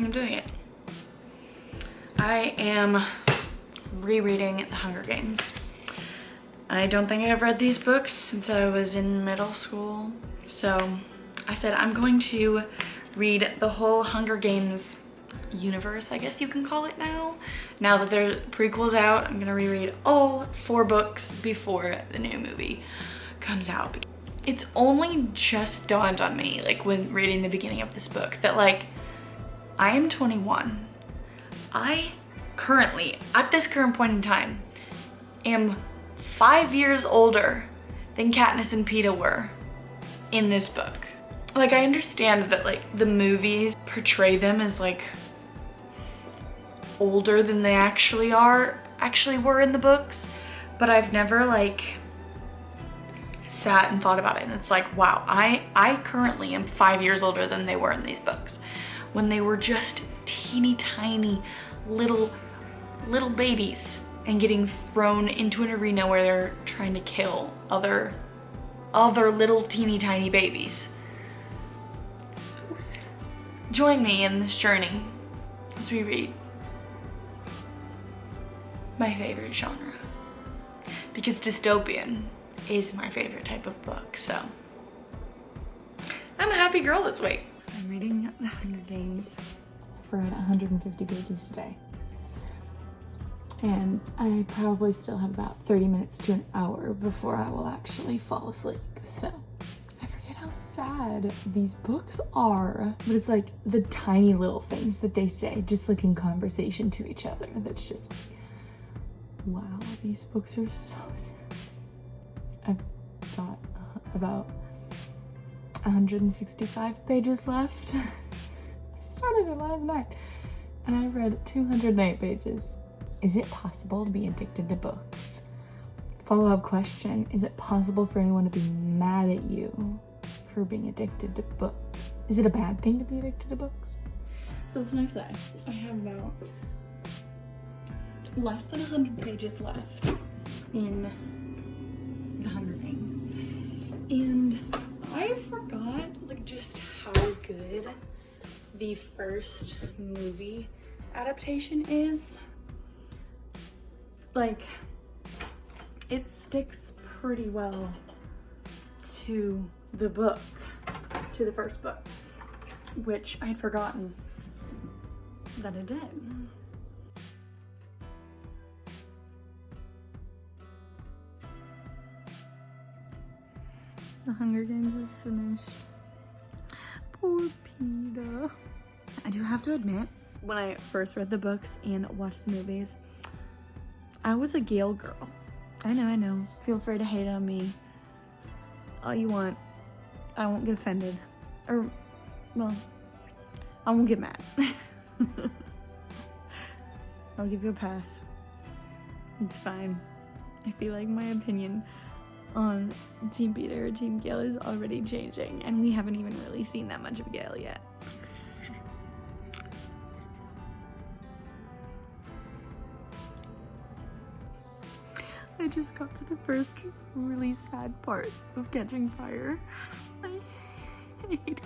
I'm doing it. I am rereading The Hunger Games. I don't think I've read these books since I was in middle school. So I said I'm going to read the whole Hunger Games universe, I guess you can call it now. Now that their prequel's out, I'm gonna reread all 4 books before the new movie comes out. It's only just dawned on me, like when reading the beginning of this book, that like I am 21. I currently, at this current point in time, am 5 years older than Katniss and Peeta were in this book. Like, I understand that like the movies portray them as like older than they actually were in the books, but I've never like sat and thought about it, and it's like, wow, I currently am 5 years older than they were in these books when they were just teeny tiny little babies and getting thrown into an arena where they're trying to kill other little teeny tiny babies. So sad. Join me in this journey as we read my favorite genre, because dystopian is my favorite type of book. So I'm a happy girl this week. I'm reading The Hunger Games. I've read 150 pages today, and I probably still have about 30 minutes to an hour before I will actually fall asleep. So I forget how sad these books are, but it's like the tiny little things that they say just like in conversation to each other that's just like, wow, these books are so sad. I've got about 165 pages left. I started it last night and I read 208 pages. Is it possible to be addicted to books? Follow-up question, is it possible for anyone to be mad at you for being addicted to books? Is it a bad thing to be addicted to books? So it's the next day. I have about less than 100 pages left in The Hunger Games, and I forgot like just how good the first movie adaptation is. Like, it sticks pretty well to the book, to the first book, which I'd forgotten that it did. The Hunger Games is finished. Poor Peeta. I do have to admit, when I first read the books and watched the movies, I was a Gale girl. I know. Feel free to hate on me all you want. I won't get offended. Or, well, I won't get mad. I'll give you a pass. It's fine. I feel like my opinion on Team Peeta or Team Gale is already changing, and we haven't even really seen that much of Gale yet. I just got to the first really sad part of Catching Fire. I hate it.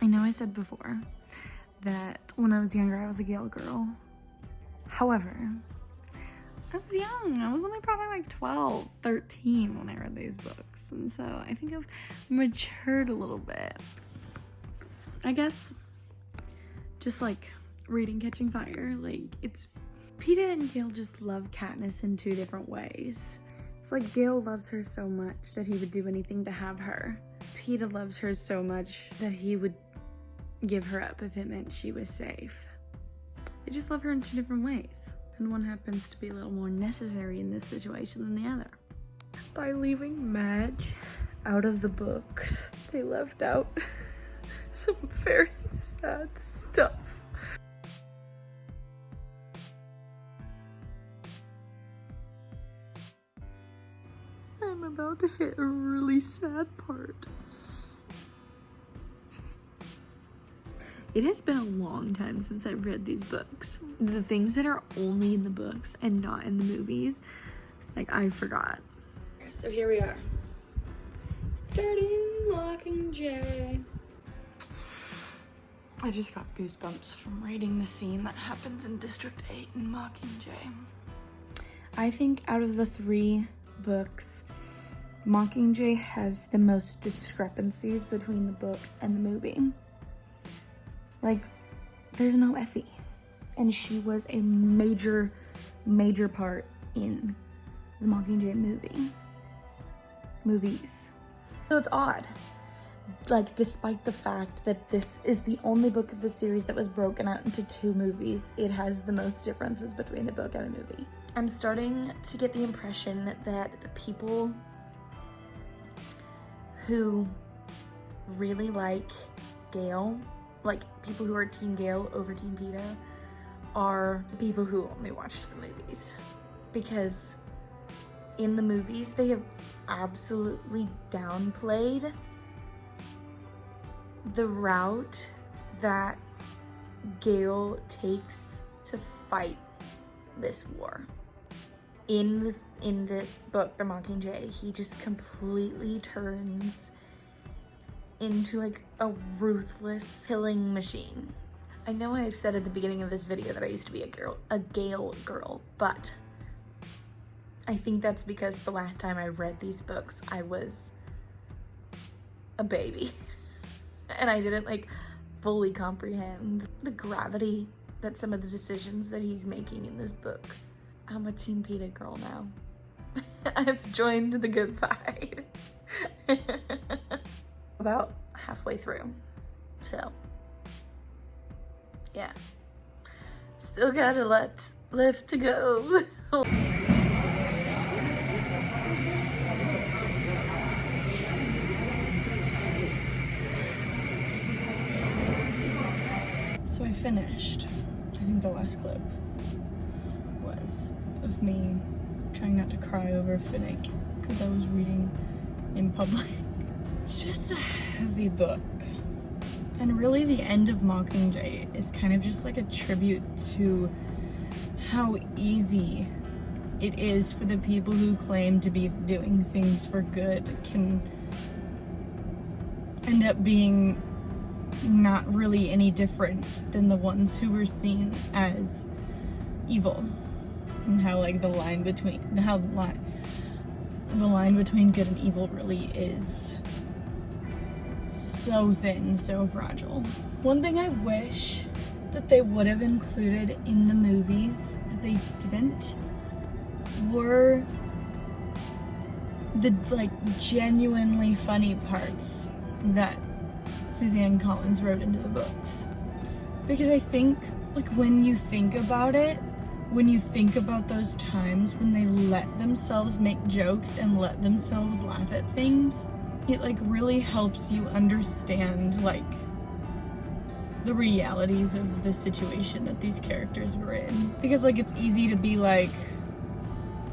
I know I said before that when I was younger I was a Gale girl. However, I was young. I was only probably like 12, 13 when I read these books. And so I think I've matured a little bit. I guess just like reading Catching Fire, like it's Peeta and Gale just love Katniss in 2 different ways. It's like Gale loves her so much that he would do anything to have her. Peeta loves her so much that he would give her up if it meant she was safe. They just love her in 2 different ways, and one happens to be a little more necessary in this situation than the other. By leaving Madge out of the books, they left out some very sad stuff. I'm about to hit a really sad part. It has been a long time since I've read these books. The things that are only in the books and not in the movies, like, I forgot. So here we are. Starting Mockingjay. I just got goosebumps from reading the scene that happens in District 8 in Mockingjay. I think out of the 3 books, Mockingjay has the most discrepancies between the book and the movie. Like, there's no Effie, and she was a major part in the Mockingjay movies. So it's odd, like, despite the fact that this is the only book of the series that was broken out into 2 movies, it has the most differences between the book and the movie. I'm starting to get the impression that the people who really like Gale, like people who are Team Gale over Team Peeta, are people who only watched the movies. Because in the movies, they have absolutely downplayed the route that Gale takes to fight this war. In this book, The Mockingjay, he just completely turns into like a ruthless killing machine. I know I've said at the beginning of this video that I used to be a Gale girl, but I think that's because the last time I read these books, I was a baby and I didn't like fully comprehend the gravity that some of the decisions that he's making in this book. I'm a Team Peeta girl now. I've joined the good side. About halfway through, so yeah, still got a lot left to go. So I finished. I think the last clip was of me trying not to cry over Finnick because I was reading in public. It's just a heavy book. And really the end of Mockingjay is kind of just like a tribute to how easy it is for the people who claim to be doing things for good can end up being not really any different than the ones who were seen as evil. And how like the line between good and evil really is so thin, so fragile. One thing I wish that they would have included in the movies that they didn't were the like genuinely funny parts that Suzanne Collins wrote into the books. Because I think like when you think about it, when you think about those times when they let themselves make jokes and let themselves laugh at things, it like really helps you understand like the realities of the situation that these characters were in. Because like it's easy to be like,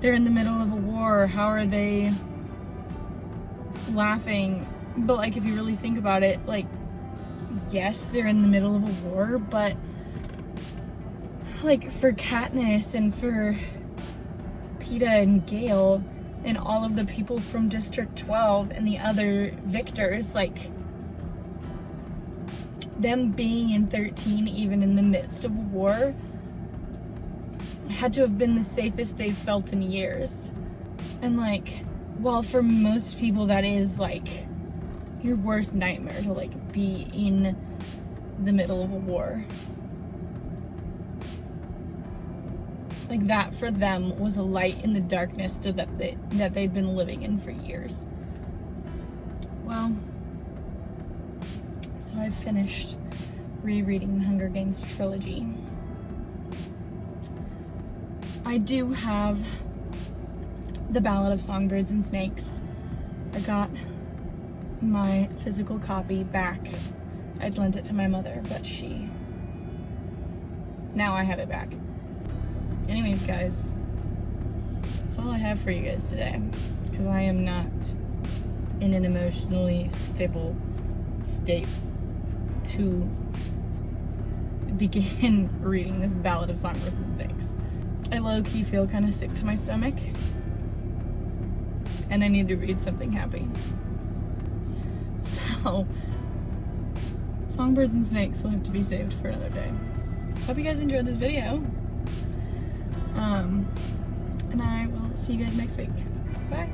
they're in the middle of a war, how are they laughing? But like if you really think about it, like yes, they're in the middle of a war, but like for Katniss and for Peeta and Gale and all of the people from District 12 and the other victors, like them being in 13 even in the midst of a war had to have been the safest they've felt in years. And like, while for most people that is like your worst nightmare to like be in the middle of a war, like that for them was a light in the darkness that they'd been living in for years. Well, so I've finished rereading the Hunger Games trilogy. I do have the Ballad of Songbirds and Snakes. I got my physical copy back. I'd lent it to my mother, but now I have it back. Anyways, guys, that's all I have for you guys today, because I am not in an emotionally stable state to begin reading this Ballad of Songbirds and Snakes. I low-key feel kind of sick to my stomach, and I need to read something happy. So, Songbirds and Snakes will have to be saved for another day. Hope you guys enjoyed this video. And I will see you guys next week. Bye.